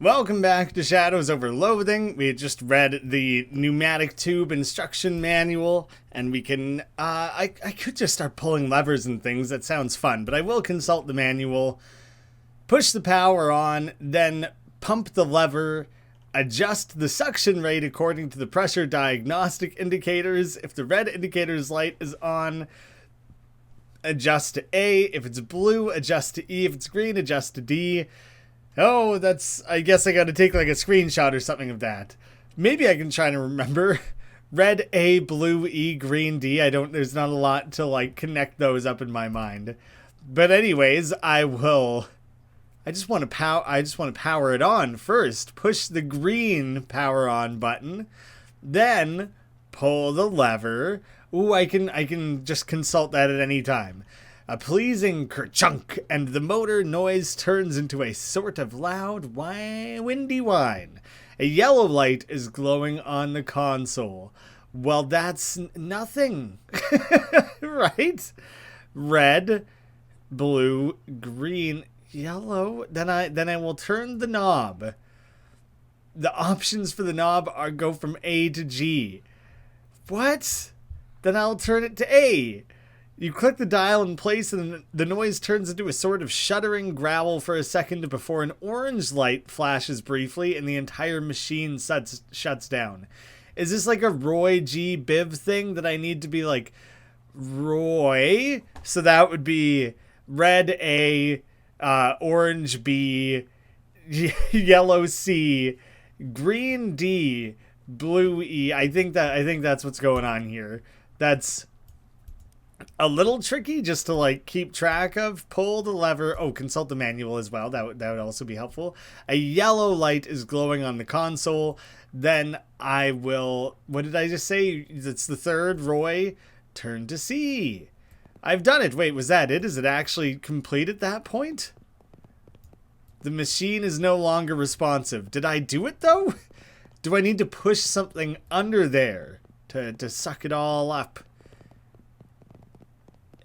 Welcome back to Shadows Over Loathing. We had just read the pneumatic tube instruction manual, and we can, I could just start pulling levers and things. That sounds fun, but I will consult the manual, push the power on, then pump the lever, adjust the suction rate according to the pressure diagnostic indicators. If the red indicator's light is on, adjust to A. If it's blue, adjust to E. If it's green, adjust to D. Oh, I guess I gotta take like a screenshot or something of that. Maybe I can try to remember. Red A, blue E, green D. There's not a lot to like connect those up in my mind. But anyways, I just want to power it on first. Push the green power on button. Then pull the lever. Ooh, I can just consult that at any time. A pleasing kerchunk, and the motor noise turns into a sort of loud, windy whine. A yellow light is glowing on the console. Well, that's nothing, right? Red, blue, green, yellow. Then I will turn the knob. The options for the knob go from A to G. What? Then I'll turn it to A. You click the dial in place and the noise turns into a sort of shuddering growl for a second before an orange light flashes briefly and the entire machine shuts down. Is this like a Roy G. Biv thing that I need to be like, Roy? So that would be red A, orange B, yellow C, green D, blue E. I think that's what's going on here. That's a little tricky just to like keep track of. Pull the lever. Oh, consult the manual as well. That would also be helpful. A yellow light is glowing on the console. Then I will, what did I just say? It's the third, Roy. Turn to C. I've done it. Wait, was that it? Is it actually complete at that point? The machine is no longer responsive. Did I do it though? Do I need to push something under there to suck it all up?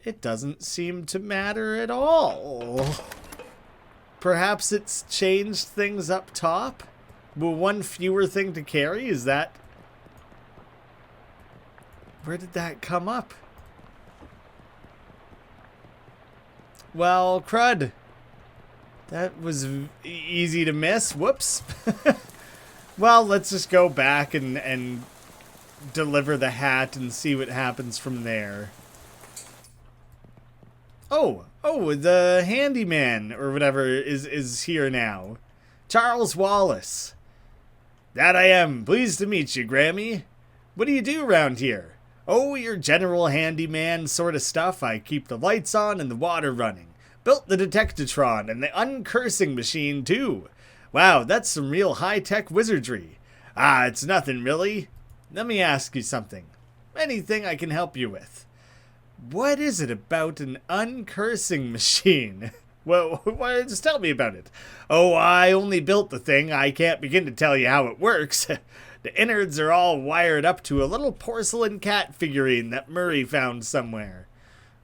It doesn't seem to matter at all. Perhaps it's changed things up top? Well, one fewer thing to carry? Is that... Where did that come up? Well, crud. That was easy to miss. Whoops. Well, let's just go back and deliver the hat and see what happens from there. Oh, the handyman, or whatever, is here now. Charles Wallace. That I am. Pleased to meet you, Grammy. What do you do around here? Oh, your general handyman sort of stuff. I keep the lights on and the water running. Built the Detectatron and the Uncursing machine, too. Wow, that's some real high-tech wizardry. It's nothing, really. Let me ask you something. Anything I can help you with? What is it about an uncursing machine? Well, just tell me about it. Oh, I only built the thing. I can't begin to tell you how it works. The innards are all wired up to a little porcelain cat figurine that Murray found somewhere.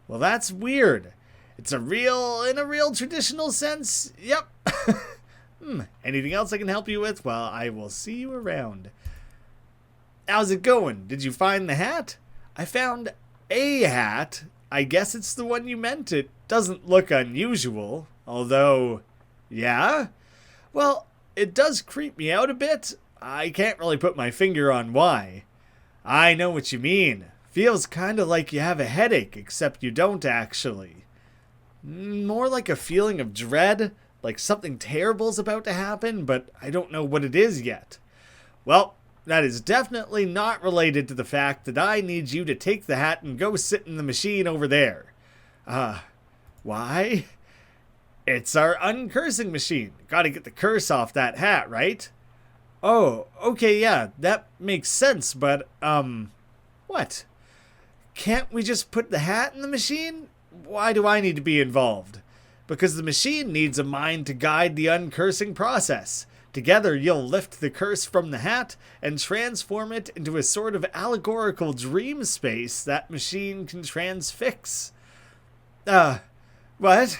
Well, that's weird. It's in a real traditional sense. Yep. Anything else I can help you with? Well, I will see you around. How's it going? Did you find the hat? I found a hat. I guess it's the one you meant. It doesn't look unusual, although, yeah? Well, it does creep me out a bit. I can't really put my finger on why. I know what you mean. Feels kind of like you have a headache, except you don't actually. More like a feeling of dread, like something terrible's about to happen, but I don't know what it is yet. Well, that is definitely not related to the fact that I need you to take the hat and go sit in the machine over there. Why? It's our uncursing machine. Gotta get the curse off that hat, right? Oh, okay, yeah, that makes sense, but, what? Can't we just put the hat in the machine? Why do I need to be involved? Because the machine needs a mind to guide the uncursing process. Together, you'll lift the curse from the hat and transform it into a sort of allegorical dream space that machine can transfix. What?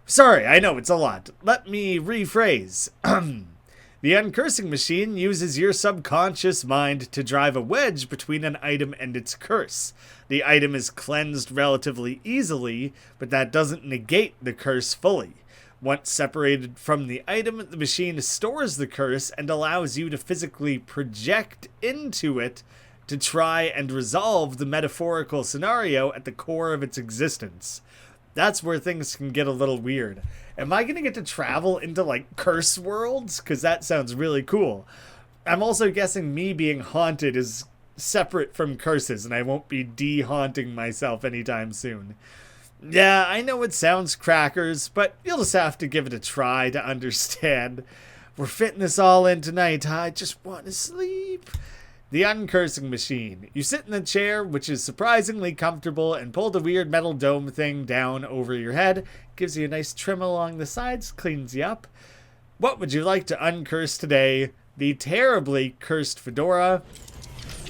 Sorry, I know it's a lot. Let me rephrase. The Uncursing machine uses your subconscious mind to drive a wedge between an item and its curse. The item is cleansed relatively easily, but that doesn't negate the curse fully. Once separated from the item, the machine stores the curse and allows you to physically project into it to try and resolve the metaphorical scenario at the core of its existence. That's where things can get a little weird. Am I going to get to travel into, like, curse worlds? Because that sounds really cool. I'm also guessing me being haunted is separate from curses, and I won't be de-haunting myself anytime soon. Yeah, I know it sounds crackers, but you'll just have to give it a try to understand. We're fitting this all in tonight. I just want to sleep. The Uncursing machine. You sit in the chair, which is surprisingly comfortable, and pull the weird metal dome thing down over your head. Gives you a nice trim along the sides, cleans you up. What would you like to uncurse today? The terribly cursed fedora?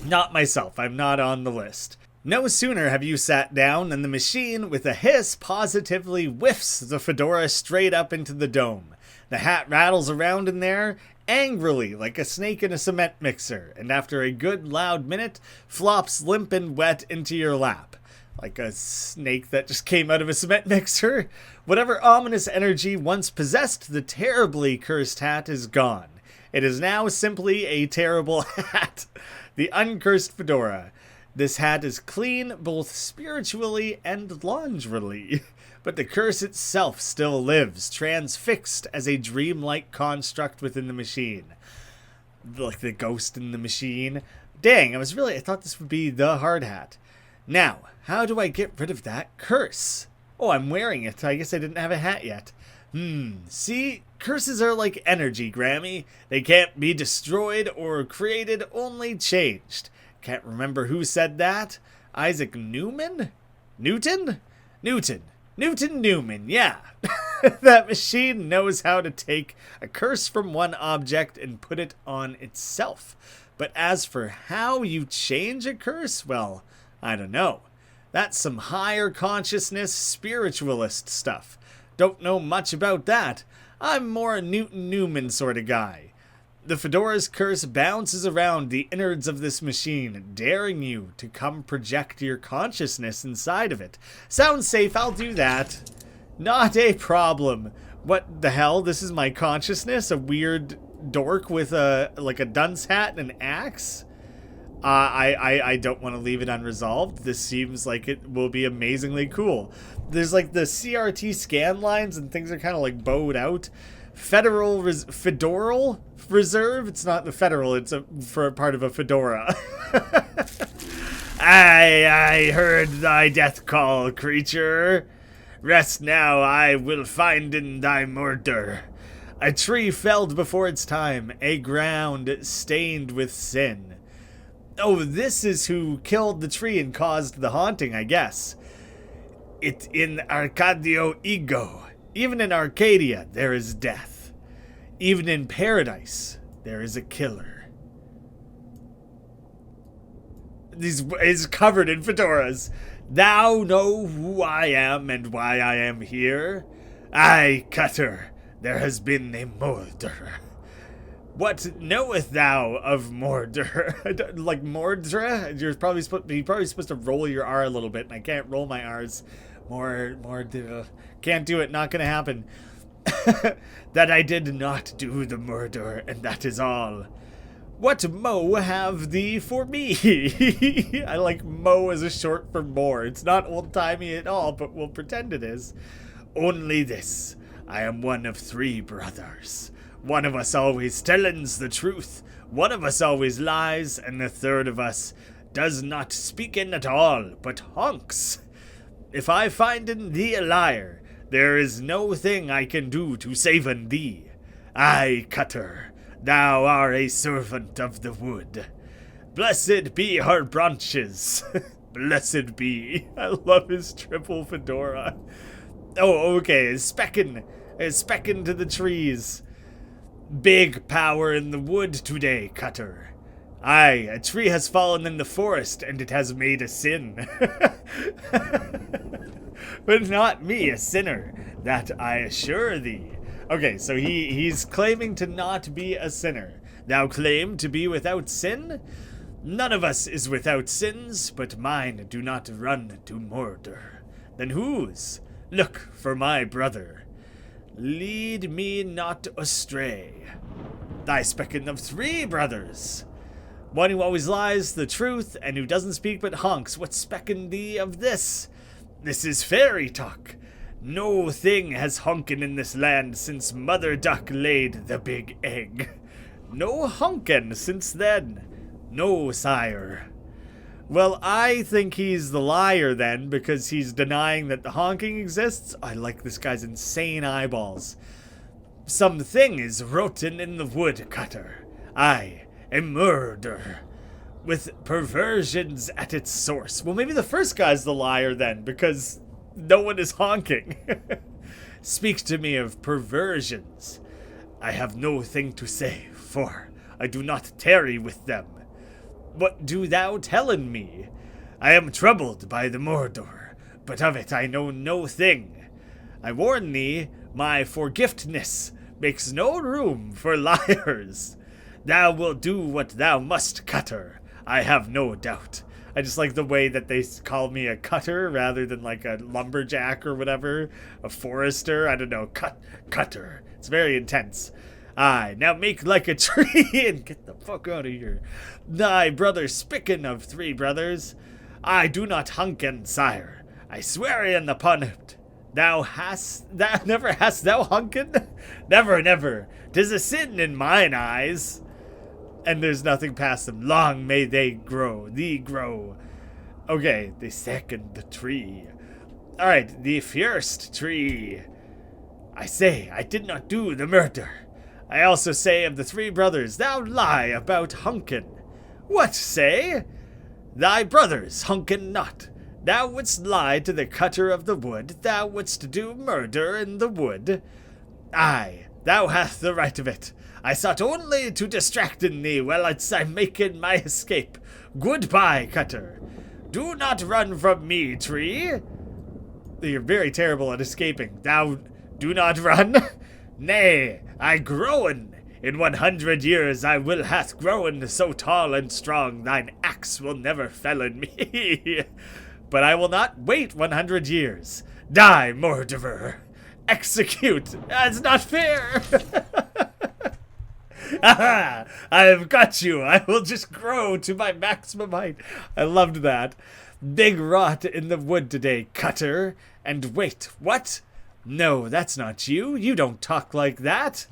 Not myself, I'm not on the list. No sooner have you sat down than the machine, with a hiss, positively whiffs the fedora straight up into the dome. The hat rattles around in there, angrily, like a snake in a cement mixer, and after a good loud minute, flops limp and wet into your lap. Like a snake that just came out of a cement mixer. Whatever ominous energy once possessed the terribly cursed hat is gone. It is now simply a terrible hat. The Uncursed Fedora. This hat is clean, both spiritually and lingerily. But the curse itself still lives, transfixed as a dreamlike construct within the machine. Like the ghost in the machine. Dang, I thought this would be the hard hat. Now, how do I get rid of that curse? Oh, I'm wearing it. I guess I didn't have a hat yet. See? Curses are like energy, Grammy. They can't be destroyed or created, only changed. Can't remember who said that. Isaac Newman? Newton, Newman, yeah. That machine knows how to take a curse from one object and put it on itself. But as for how you change a curse, well, I don't know. That's some higher consciousness spiritualist stuff. Don't know much about that. I'm more a Newton sort of guy. The fedora's curse bounces around the innards of this machine, daring you to come project your consciousness inside of it. Sounds safe, I'll do that. Not a problem. What the hell? This is my consciousness? A weird dork with a dunce hat and an axe? I don't want to leave it unresolved. This seems like it will be amazingly cool. There's like the CRT scan lines and things are kind of like bowed out. Fedoral Reserve? It's not the federal, it's for a part of a fedora. I heard thy death call, creature. Rest now, I will find in thy murder. A tree felled before its time, a ground stained with sin. Oh, this is who killed the tree and caused the haunting, I guess. It in Arcadio ego. Even in Arcadia, there is death. Even in paradise, there is a killer. These is covered in fedoras. Thou know who I am and why I am here? Aye, Cutter, there has been a mordre. What knoweth thou of mordre? Like mordre? You're probably supposed to roll your R a little bit, and I can't roll my R's. Mordre. Can't do it, not gonna happen. That I did not do the murder, and that is all. What mo have thee for me? I like mo as a short for more. It's not old-timey at all, but we'll pretend it is. Only this. I am one of 3 brothers. One of us always tellins the truth, one of us always lies, and the third of us does not speak in at all, but honks. If I find in thee a liar, there is no thing I can do to save thee. Aye, Cutter, thou art a servant of the wood. Blessed be her branches. Blessed be. I love his triple fedora. Oh, okay, speckin' to the trees. Big power in the wood today, Cutter. Aye, a tree has fallen in the forest, and it has made a sin. but not me, a sinner, that I assure thee. Okay, so he's claiming to not be a sinner. Thou claim to be without sin? None of us is without sins, but mine do not run to murder. Then whose? Look for my brother. Lead me not astray. Thy speaking of 3 brothers. One who always lies the truth, and who doesn't speak but honks. What's specking thee of this? This is fairy talk. No thing has honkin' in this land since Mother Duck laid the big egg. No honkin' since then. No, sire. Well, I think he's the liar then, because he's denying that the honking exists. I like this guy's insane eyeballs. Something is rotten in the woodcutter. Aye, a murder. With perversions at its source. Well, maybe the first guy's the liar then, because no one is honking. Speak to me of perversions. I have no thing to say, for I do not tarry with them. What do thou tellin me? I am troubled by the mordor, but of it I know no thing. I warn thee, my forgiftness makes no room for liars. Thou wilt do what thou must, cutter, I have no doubt. I just like the way that they call me a cutter rather than like a lumberjack or whatever. A forester, I don't know, cutter. It's very intense. Aye, now make like a tree and get the fuck out of here. Thy brother spickin' of 3 brothers. I do not hunken, sire. I swear in upon it. Thou never hast thou hunken? Never, never. 'Tis a sin in mine eyes. And there's nothing past them. Long may they grow, thee grow. Okay, the second tree. Alright, the first tree. I say, I did not do the murder. I also say of the 3 brothers, thou lie about hunkin'. What say? Thy brothers hunkin' not. Thou wouldst lie to the cutter of the wood. Thou wouldst do murder in the wood. Aye, thou hast the right of it. I sought only to distracten thee while I'm making my escape. Goodbye, cutter. Do not run from me, tree. You're very terrible at escaping. Thou do not run? Nay, I growen. In 100 years I will hath grown so tall and strong, thine axe will never fellen me. But I will not wait 100 years. Die, murderer. Execute. That's not fair. Aha! I have got you. I will just grow to my maximum height. I loved that. Big rot in the wood today, cutter. And wait, what? No, that's not you. You don't talk like that.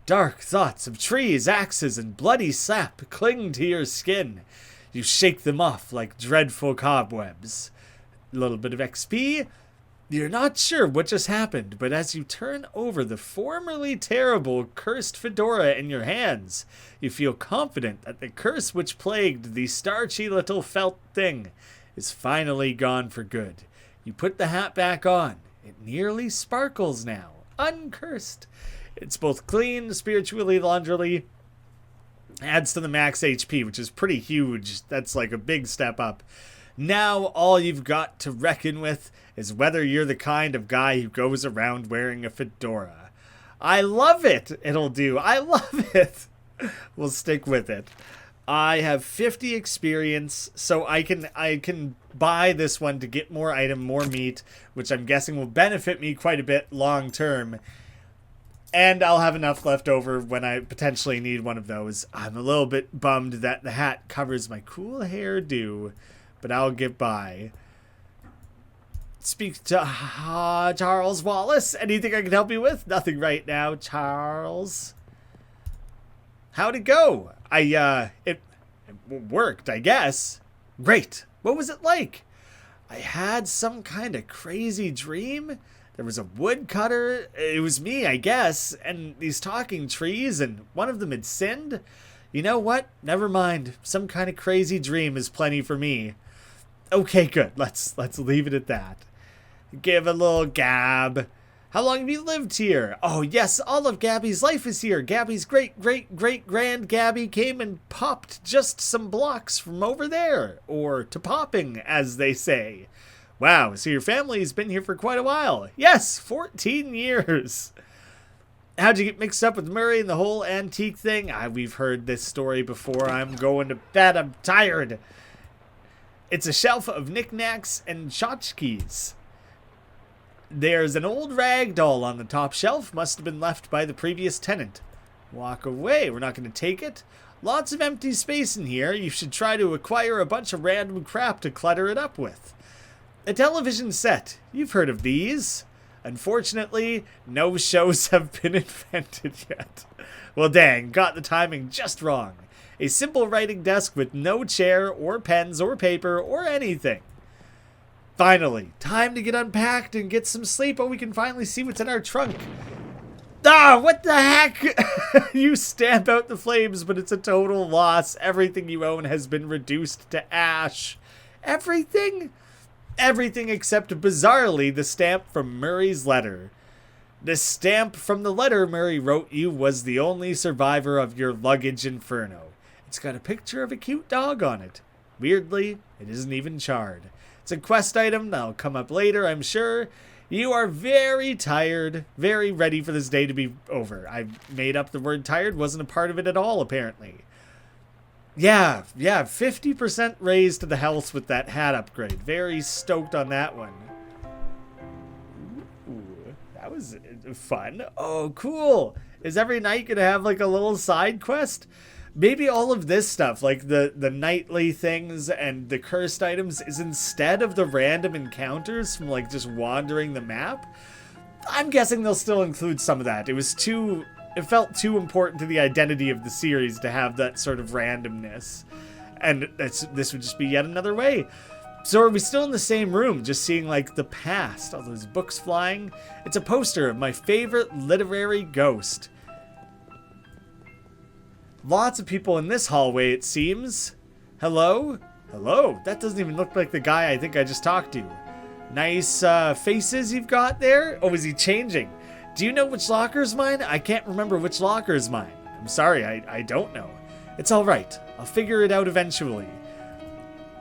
Dark thoughts of trees, axes, and bloody sap cling to your skin. You shake them off like dreadful cobwebs. A little bit of XP. You're not sure what just happened, but as you turn over the formerly terrible cursed fedora in your hands, you feel confident that the curse which plagued the starchy little felt thing is finally gone for good. You put the hat back on. It nearly sparkles now, uncursed. It's both clean, spiritually launderly, adds to the max HP, which is pretty huge. That's like a big step up. Now all you've got to reckon with is whether you're the kind of guy who goes around wearing a fedora. I love it. It'll do. I love it. We'll stick with it. I have 50 experience, so I can buy this one to get more item, more meat, which I'm guessing will benefit me quite a bit long term. And I'll have enough left over when I potentially need one of those. I'm a little bit bummed that the hat covers my cool hairdo, but I'll get by. Speak to Charles Wallace. Anything I can help you with? Nothing right now, Charles. How'd it go? It worked, I guess. Great. What was it like? I had some kind of crazy dream. There was a woodcutter. It was me, I guess. And these talking trees, and one of them had sinned. You know what? Never mind. Some kind of crazy dream is plenty for me. Okay, good. Let's leave it at that. Give a little gab. How long have you lived here? Oh, yes, all of Gabby's life is here. Gabby's great-great-great-grand Gabby came and popped just some blocks from over there. Or to popping, as they say. Wow, so your family's been here for quite a while. Yes, 14 years. How'd you get mixed up with Murray and the whole antique thing? We've heard this story before. I'm going to bed. I'm tired. It's a shelf of knickknacks and tchotchkes. There's an old rag doll on the top shelf. Must have been left by the previous tenant. Walk away. We're not going to take it. Lots of empty space in here. You should try to acquire a bunch of random crap to clutter it up with. A television set. You've heard of these. Unfortunately, no shows have been invented yet. Well, dang, got the timing just wrong. A simple writing desk with no chair or pens or paper or anything. Finally, time to get unpacked and get some sleep, or we can finally see what's in our trunk. Ah, what the heck? You stamp out the flames, but it's a total loss. Everything you own has been reduced to ash. Everything? Everything except, bizarrely, the stamp from Murray's letter. The stamp from the letter Murray wrote you was the only survivor of your luggage inferno. It's got a picture of a cute dog on it. Weirdly, it isn't even charred. It's a quest item that'll come up later, I'm sure. You are very tired, very ready for this day to be over. I made up the word tired, wasn't a part of it at all, apparently. Yeah, 50% raise to the health with that hat upgrade. Very stoked on that one. Ooh, that was fun. Oh, cool. Is every night gonna have like a little side quest? Maybe all of this stuff, like the nightly things and the cursed items, is instead of the random encounters from like just wandering the map. I'm guessing they'll still include some of that. It felt too important to the identity of the series to have that sort of randomness. And this would just be yet another way. So are we still in the same room, just seeing like the past, all those books flying? It's a poster of my favorite literary ghost. Lots of people in this hallway, it seems. Hello? Hello? That doesn't even look like the guy I think I just talked to. Nice faces you've got there? Oh, is he changing? Do you know which locker is mine? I can't remember which locker is mine. I'm sorry, I don't know. It's alright. I'll figure it out eventually.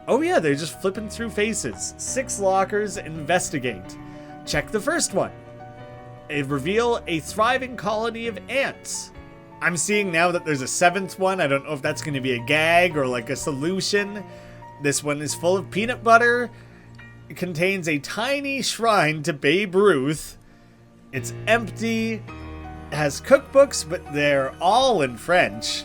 Oh yeah, they're just flipping through faces. 6 lockers, investigate. Check the first one. Reveal a thriving colony of ants. I'm seeing now that there's a 7th one. I don't know if that's going to be a gag or like a solution. This one is full of peanut butter. It contains a tiny shrine to Babe Ruth. It's empty. It has cookbooks, but they're all in French.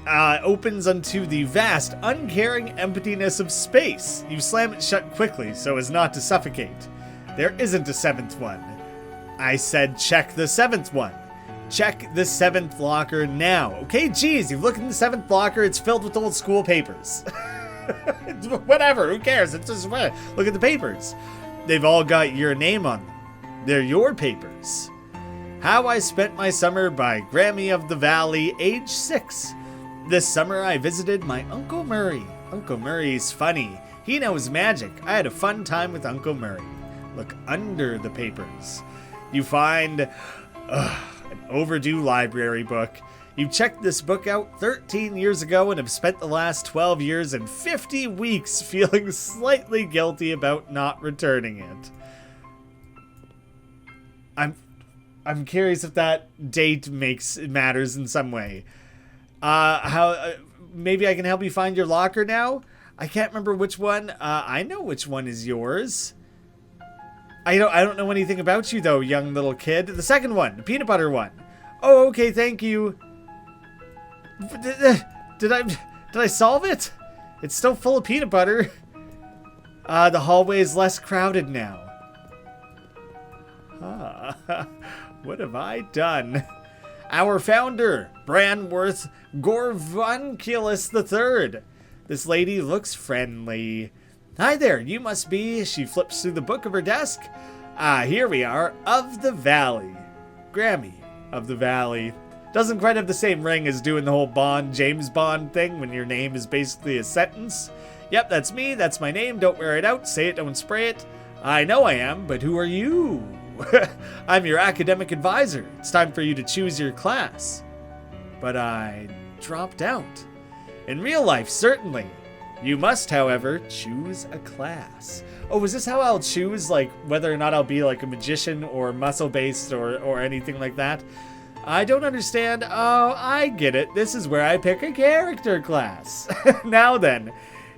Opens unto the vast, uncaring emptiness of space. You slam it shut quickly so as not to suffocate. There isn't a 7th one. I said check the 7th one. Check the 7th locker now. Okay, geez, you look in the 7th locker, it's filled with old school papers. Whatever, who cares? It's just, look at the papers. They've all got your name on them. They're your papers. How I Spent My Summer by Graeme of the Valley, age 6. This summer I visited my Uncle Murray. Uncle Murray's funny. He knows magic. I had a fun time with Uncle Murray. Look under the papers. You find an overdue library book. You checked this book out 13 years ago and have spent the last 12 years and 50 weeks feeling slightly guilty about not returning it. I'm curious if that date matters in some way. Maybe I can help you find your locker now? I can't remember which one. I know which one is yours. I don't know anything about you though, young little kid. The second one, the peanut butter one. Oh, okay, thank you. Did I solve it? It's still full of peanut butter. The hallway is less crowded now. What have I done? Our founder, Branworth Gorvunculus III. This lady looks friendly. Hi there, you must be... She flips through the book of her desk. Here we are, of the Valley. Graeme of the Valley. Doesn't quite have the same ring as doing the whole James Bond thing when your name is basically a sentence. Yep, that's me, that's my name, don't wear it out, say it, don't spray it. I know I am, but who are you? I'm your academic advisor. It's time for you to choose your class. But I dropped out. In real life, certainly. You must, however, choose a class. Oh, is this how I'll choose, like, whether or not I'll be, like, a magician or muscle-based or anything like that? I don't understand. Oh, I get it. This is where I pick a character class. Now then,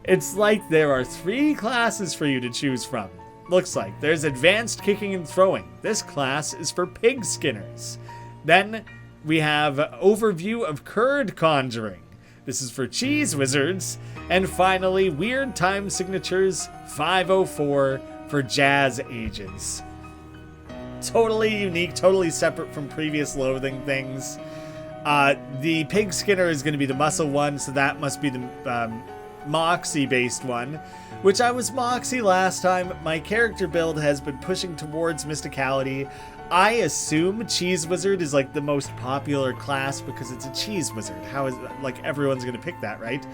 it's like there are 3 classes for you to choose from. Looks like there's advanced kicking and throwing. This class is for pig skinners. Then we have overview of curd conjuring. This is for cheese wizards. And finally, weird time signatures 504 for jazz agents. Totally unique, totally separate from previous loathing things. The pig skinner is going to be the muscle one, so that must be the Moxie based one, which I was Moxie last time. My character build has been pushing towards mysticality. I assume cheese wizard is like the most popular class because it's a cheese wizard. How is like everyone's going to pick that, right?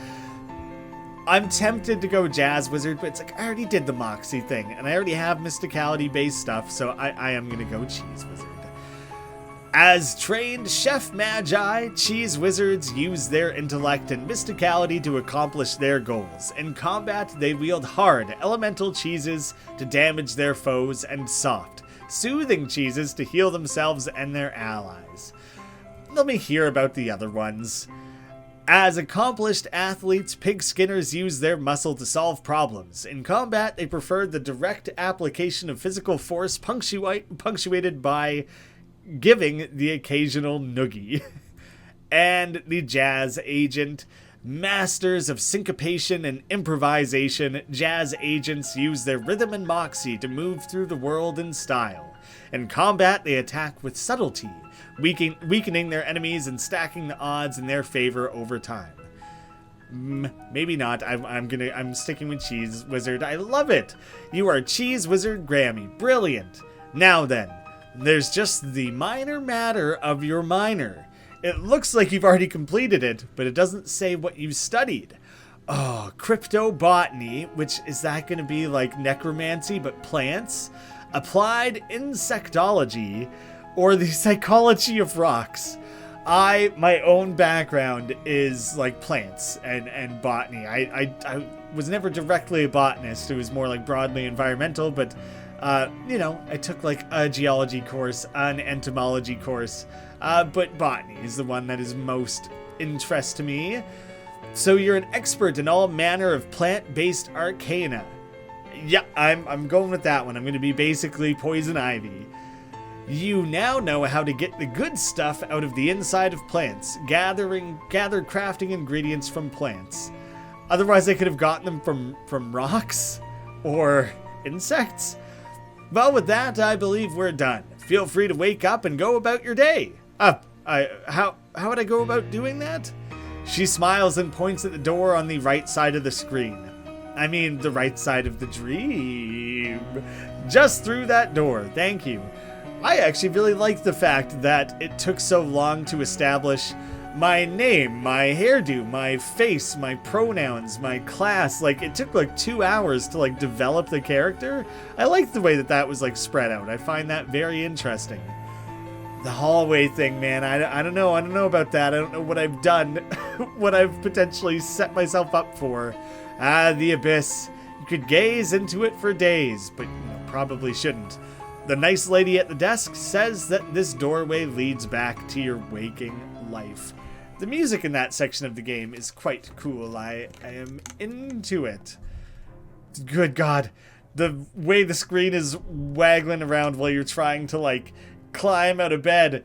I'm tempted to go jazz wizard, but it's like I already did the Moxie thing, and I already have mysticality based stuff, so I am going to go cheese wizard. As trained chef magi, cheese wizards use their intellect and mysticality to accomplish their goals. In combat, they wield hard, elemental cheeses to damage their foes and soft, soothing cheeses to heal themselves and their allies. Let me hear about the other ones. As accomplished athletes, pig skinners use their muscle to solve problems. In combat, they prefer the direct application of physical force punctuated by giving the occasional noogie. And the jazz agent. Masters of syncopation and improvisation, jazz agents use their rhythm and moxie to move through the world in style. In combat, they attack with subtlety, weakening their enemies and stacking the odds in their favor over time. Maybe not. I'm sticking with cheese wizard. I love it. You are cheese wizard Grammy. Brilliant. Now then, there's just the minor matter of your minor. It looks like you've already completed it, but it doesn't say what you studied. Oh, cryptobotany, which is that going to be like necromancy but plants? Applied insectology, or the psychology of rocks. My own background is like plants and botany. I was never directly a botanist. It was more like broadly environmental, but I took like a geology course, an entomology course, but botany is the one that is most interest to me. So you're an expert in all manner of plant-based arcana. Yeah, I'm going with that one. I'm going to be basically poison ivy. You now know how to get the good stuff out of the inside of plants, gather crafting ingredients from plants. Otherwise, I could have gotten them from rocks or insects. Well, with that, I believe we're done. Feel free to wake up and go about your day. How would I go about doing that? She smiles and points at the door on the right side of the screen. I mean, the right side of the dream. Just through that door, thank you. I actually really like the fact that it took so long to establish my name, my hairdo, my face, my pronouns, my class. Like, it took like 2 hours to like develop the character. I like the way that was like spread out. I find that very interesting. The hallway thing, man, I don't know about that. I don't know what I've done, what I've potentially set myself up for. The abyss. You could gaze into it for days, but probably shouldn't. The nice lady at the desk says that this doorway leads back to your waking life. The music in that section of the game is quite cool. I am into it. Good God. The way the screen is waggling around while you're trying to, like, climb out of bed.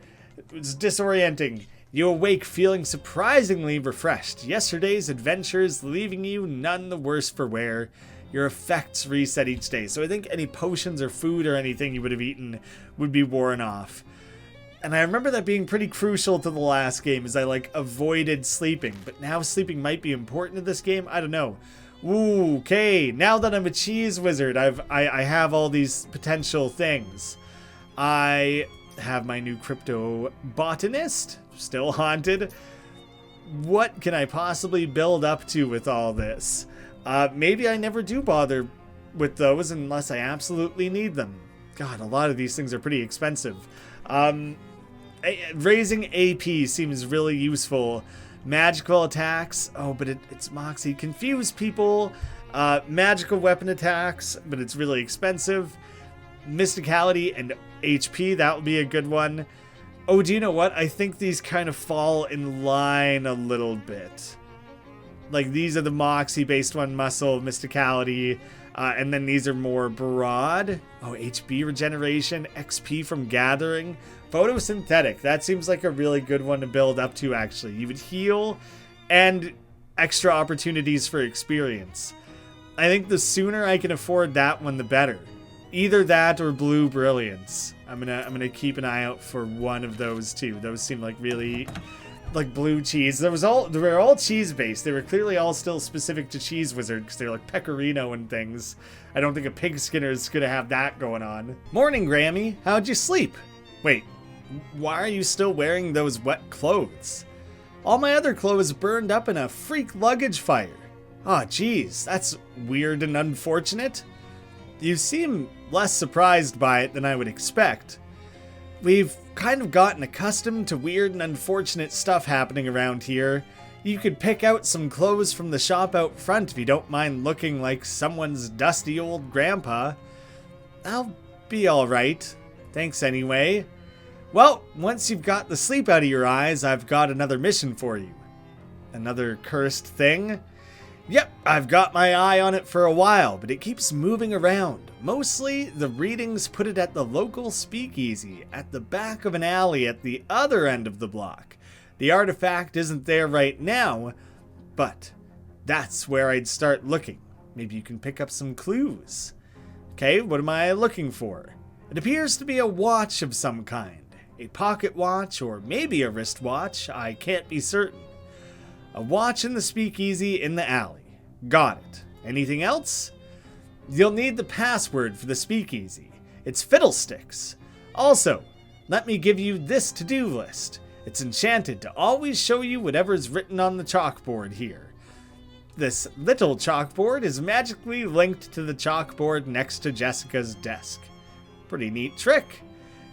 It's disorienting. You awake feeling surprisingly refreshed. Yesterday's adventures leaving you none the worse for wear. Your effects reset each day. So I think any potions or food or anything you would have eaten would be worn off. And I remember that being pretty crucial to the last game as I like avoided sleeping. But now sleeping might be important to this game. I don't know. Ooh, okay. Now that I'm a cheese wizard, I have all these potential things. I have my new crypto botanist, still haunted. What can I possibly build up to with all this? Maybe I never do bother with those unless I absolutely need them. God, a lot of these things are pretty expensive. Raising AP seems really useful Magical attacks. Oh, but it's Moxie. Confuse people. Magical weapon attacks, but it's really expensive. Mysticality and HP. That would be a good one. Oh, do you know what? I think these kind of fall in line a little bit. Like, these are the Moxie-based one, muscle, mysticality, and then these are more broad. Oh, HP regeneration, XP from gathering, photosynthetic. That seems like a really good one to build up to, actually. You would heal and extra opportunities for experience. I think the sooner I can afford that one, the better. Either that or blue brilliance. I'm gonna keep an eye out for one of those two. Those seem like really, like, blue cheese. They were all cheese based. They were clearly all still specific to Cheese Wizard because they're like pecorino and things. I don't think a pig skinner is gonna have that going on. Morning, Grammy. How'd you sleep? Wait, why are you still wearing those wet clothes? All my other clothes burned up in a freak luggage fire. Oh, geez, that's weird and unfortunate. You seem less surprised by it than I would expect. We've kind of gotten accustomed to weird and unfortunate stuff happening around here. You could pick out some clothes from the shop out front if you don't mind looking like someone's dusty old grandpa. I'll be alright. Thanks anyway. Well, once you've got the sleep out of your eyes, I've got another mission for you. Another cursed thing? Yep, I've got my eye on it for a while, but it keeps moving around. Mostly, the readings put it at the local speakeasy, at the back of an alley at the other end of the block. The artifact isn't there right now, but that's where I'd start looking. Maybe you can pick up some clues. Okay, what am I looking for? It appears to be a watch of some kind. A pocket watch, or maybe a wristwatch, I can't be certain. A watch in the speakeasy in the alley. Got it. Anything else? You'll need the password for the speakeasy. It's fiddlesticks. Also, let me give you this to-do list. It's enchanted to always show you whatever's written on the chalkboard here. This little chalkboard is magically linked to the chalkboard next to Jessica's desk. Pretty neat trick.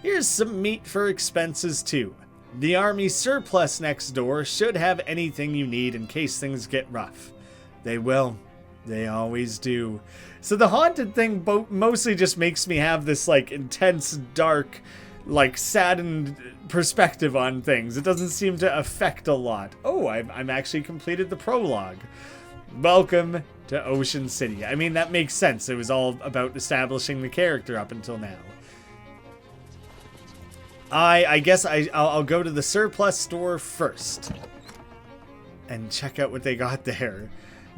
Here's some meat for expenses too. The army surplus next door should have anything you need in case things get rough. They will. They always do. So the haunted thing mostly just makes me have this, like, intense, dark, like, saddened perspective on things. It doesn't seem to affect a lot. Oh, I'm actually completed the prologue. Welcome to Ocean City. I mean, that makes sense. It was all about establishing the character up until now. I guess I'll go to the surplus store first and check out what they got there.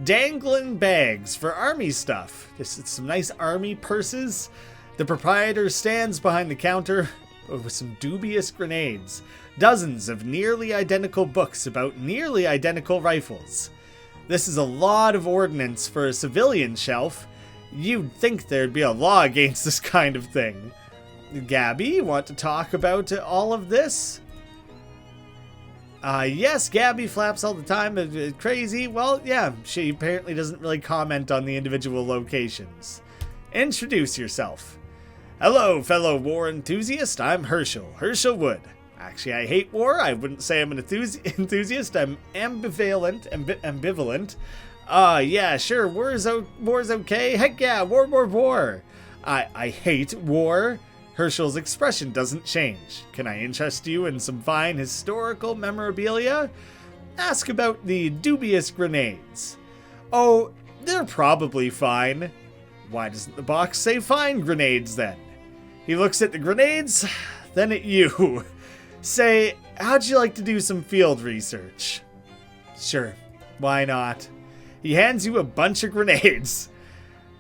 Dangling bags for army stuff. This is some nice army purses. The proprietor stands behind the counter with some dubious grenades. Dozens of nearly identical books about nearly identical rifles. This is a lot of ordnance for a civilian shelf. You'd think there'd be a law against this kind of thing. Gabby, you want to talk about all of this? Yes, Gabby flaps all the time. Crazy. Well, yeah, she apparently doesn't really comment on the individual locations. Introduce yourself. Hello, fellow war enthusiast. I'm Herschel Wood. Actually, I hate war. I wouldn't say I'm an enthusiast. I'm ambivalent. Yeah, sure. War's okay. Heck yeah, war. I hate war. Herschel's expression doesn't change. Can I interest you in some fine historical memorabilia? Ask about the dubious grenades. Oh, they're probably fine. Why doesn't the box say fine grenades then? He looks at the grenades, then at you. Say, how'd you like to do some field research? Sure, why not? He hands you a bunch of grenades.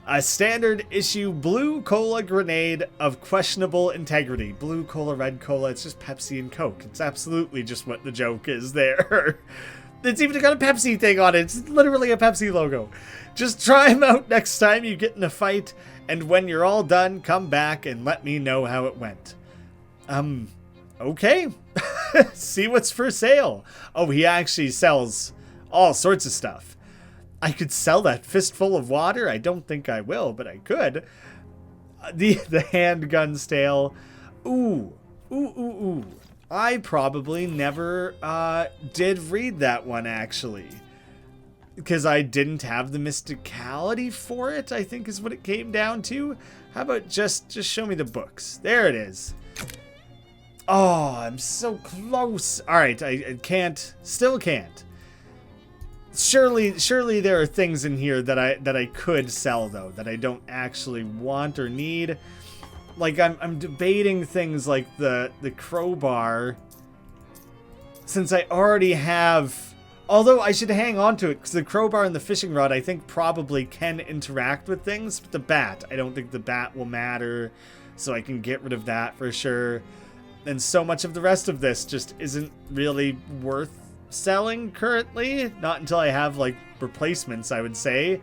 A standard issue blue cola grenade of questionable integrity. Blue cola, red cola, it's just Pepsi and Coke. It's absolutely just what the joke is there. It's even got a Pepsi thing on it. It's literally a Pepsi logo. Just try them out next time you get in a fight, and when you're all done, come back and let me know how it went. Okay. See what's for sale. Oh, he actually sells all sorts of stuff. I could sell that fistful of water. I don't think I will, but I could. The handgun stale. Ooh. I probably never did read that one, actually. Because I didn't have the mysticality for it, I think is what it came down to. How about just show me the books? There it is. Oh, I'm so close. All right, I can't, still can't. Surely there are things in here that I could sell, though, that I don't actually want or need. Like, I'm debating things like the crowbar, since I already have. Although I should hang on to it, because the crowbar and the fishing rod, I think, probably can interact with things. But the bat, I don't think the bat will matter, so I can get rid of that for sure. And so much of the rest of this just isn't really worth selling currently. Not until I have, like, replacements, I would say.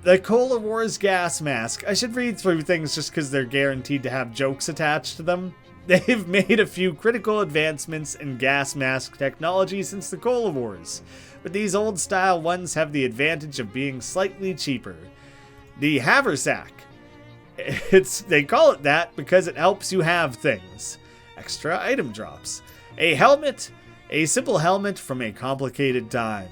The Cola Wars gas mask. I should read through things just because they're guaranteed to have jokes attached to them. They've made a few critical advancements in gas mask technology since the Cola Wars, but these old-style ones have the advantage of being slightly cheaper. The haversack. They call it that because it helps you have things. Extra item drops. A helmet. A simple helmet from a complicated time.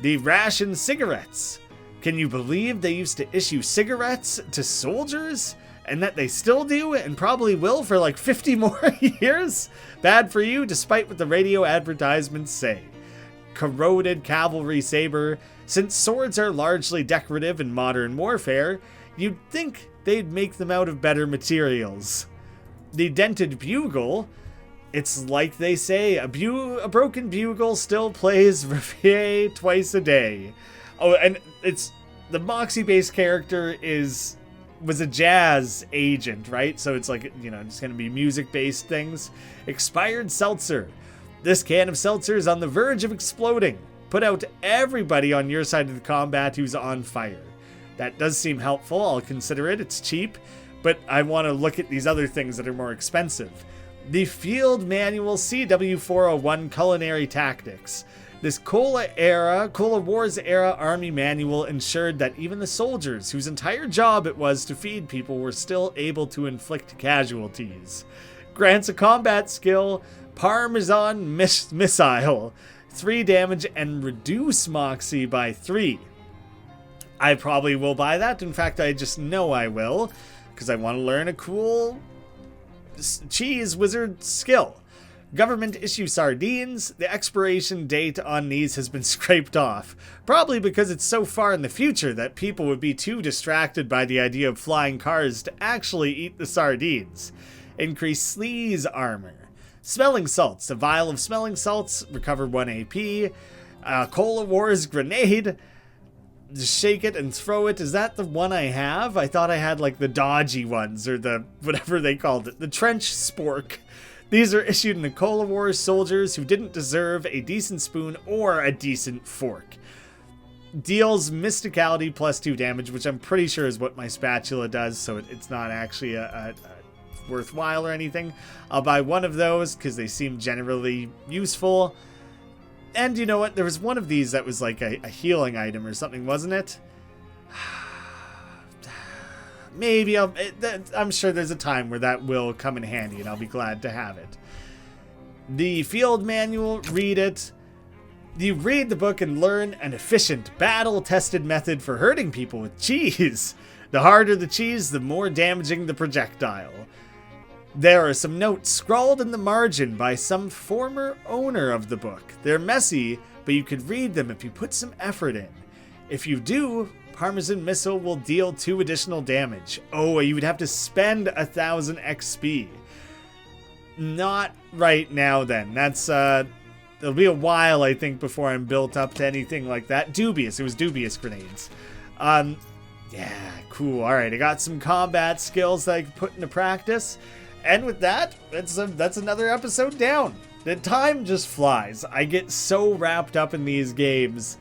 The ration cigarettes. Can you believe they used to issue cigarettes to soldiers? And that they still do, and probably will for like 50 more years? Bad for you, despite what the radio advertisements say. Corroded cavalry saber. Since swords are largely decorative in modern warfare, you'd think they'd make them out of better materials. The dented bugle. It's like they say, a broken bugle still plays Reveille twice a day. Oh, and it's the Moxie-based character was a jazz agent, right? So it's like, you know, it's going to be music-based things. Expired seltzer. This can of seltzer is on the verge of exploding. Put out everybody on your side of the combat who's on fire. That does seem helpful. I'll consider it. It's cheap. But I want to look at these other things that are more expensive. The Field Manual CW401 Culinary Tactics. This Cola Wars era army manual ensured that even the soldiers, whose entire job it was to feed people, were still able to inflict casualties. Grants a combat skill, Parmesan Missile, 3 damage, and reduce Moxie by 3. I probably will buy that. In fact, I just know I will, because I want to learn a cool cheese wizard skill. Government issue sardines. The expiration date on these has been scraped off. Probably because it's so far in the future that people would be too distracted by the idea of flying cars to actually eat the sardines. Increase sleaze armor. Smelling salts. A vial of smelling salts. Recover 1 AP. Cola Wars grenade. Just shake it and throw it. Is that the one I have? I thought I had like the dodgy ones or the whatever they called it. The trench spork. These are issued in the Cola Wars soldiers who didn't deserve a decent spoon or a decent fork. Deals mysticality plus 2 damage, which I'm pretty sure is what my spatula does, so it's not actually a worthwhile or anything. I'll buy one of those because they seem generally useful. And you know what? There was one of these that was like a healing item or something, wasn't it? Maybe I'm sure there's a time where that will come in handy and I'll be glad to have it. The Field Manual, read it. You read the book and learn an efficient, battle-tested method for hurting people with cheese. The harder the cheese, the more damaging the projectile. There are some notes scrawled in the margin by some former owner of the book. They're messy, but you could read them if you put some effort in. If you do, Parmesan Missile will deal 2 additional damage. Oh, you would have to spend 1,000 XP. Not right now then. That's, it'll be a while, I think, before I'm built up to anything like that. Dubious. It was dubious grenades. Yeah, cool. Alright, I got some combat skills that I can put into practice. And with that, that's another episode down. The time just flies. I get so wrapped up in these games.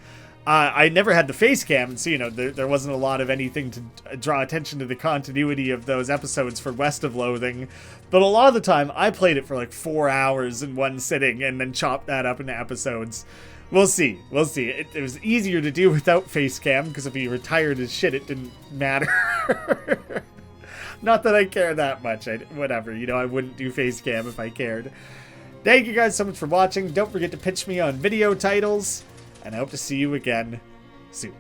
I never had the face cam, and so, you know, there wasn't a lot of anything to draw attention to the continuity of those episodes for West of Loathing. But a lot of the time, I played it for like 4 hours in one sitting and then chopped that up into episodes. We'll see. We'll see. It was easier to do without face cam, because if he retired his shit, it didn't matter. Not that I care that much. Whatever, you know, I wouldn't do face cam if I cared. Thank you guys so much for watching. Don't forget to pitch me on video titles, and I hope to see you again soon.